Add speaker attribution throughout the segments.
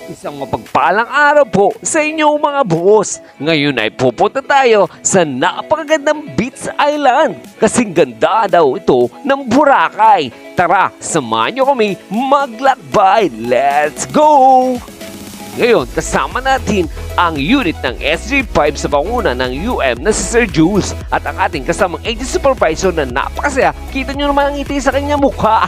Speaker 1: Isang mapagpalang araw po sa inyong mga boss. Ngayon ay pupunta tayo sa napakagandang Beach Island. Kasing ganda daw ito ng Boracay. Tara, samahan nyo kami maglakbay. Let's go! Ngayon, kasama natin ang unit ng SG5 sa banguna ng UM na si Sir Jules at ang ating kasamang agent supervisor na napakasaya. Kita nyo naman ang ngiti sa kanyang mukha.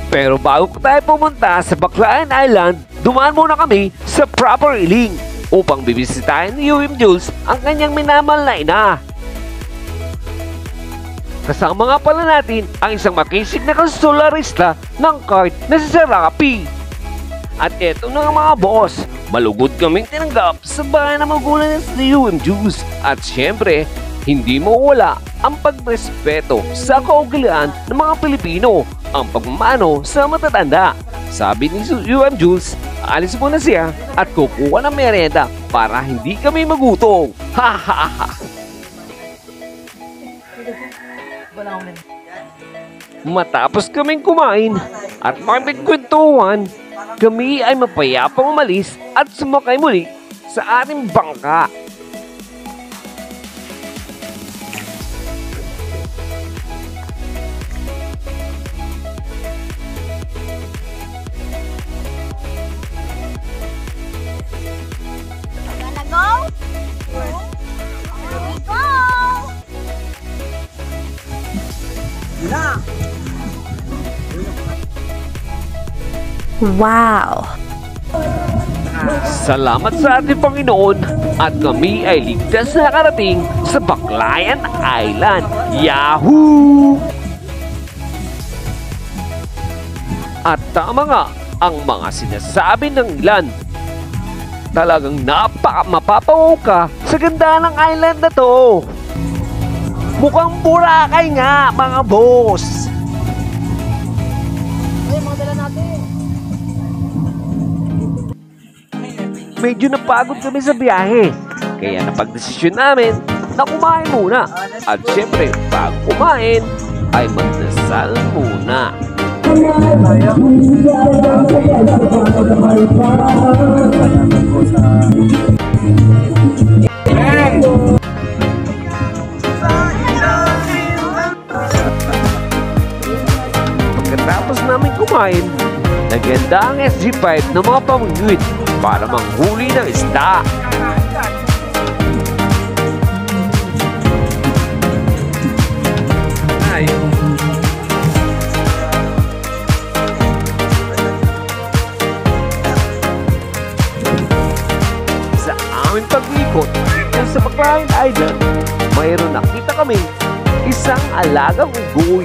Speaker 1: Pero bago tayo pumunta sa Baclayan Island, dumaan muna kami sa Proper Iling upang bibisitahin ni UM Jules ang kanyang minamahal na ina. Kasama nga pala natin ang isang makisig na konsularista ng card na si Sir Rapi. At eto na nga mga boss, malugod kaming tinanggap sa bahay ng magulang ni UM Jules. At syempre, hindi mawala ang pagrespeto sa kaugalian ng mga Pilipino, ang pagmamano sa matatanda. Sabi ni UM Jules, alis muna siya at kukuha ng merienda para hindi kami magutom. Ha ha ha! Matapos kaming kumain at makipagkwentuhan, kami ay mapayapang umalis at sumakay muli sa ating bangka.
Speaker 2: Wow!
Speaker 1: Salamat sa ating Panginoon at kami ay ligtas na nakarating sa Baclayan Island. Yahoo! At tama nga ang mga sinasabi ng ilan. Talagang mapapawaw ka sa ganda ng island na to. Mukhang Boracay nga mga boss. Medyo napagod kami sa biyahe, kaya napagdesisyon namin na kumain muna. At syempre, bago kumain, ay magdasal muna. Pagkatapos namin kumain, naganda ang SG5 ng mga pamungwit para manghuli ng isda. Sa aming pag-ikot sa Baclayan Island, mayroon nakita kami isang alagang unggoy.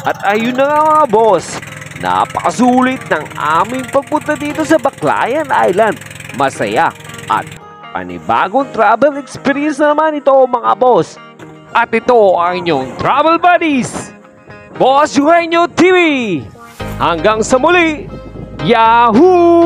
Speaker 1: At ayun na nga mga boss, napakasulit ng aming pagpunta dito sa Baclayan Island. Masaya at panibagong travel experience naman ito mga boss. At ito ang inyong travel buddies, Boss Eugenio TV. Hanggang sa muli, Yahoo!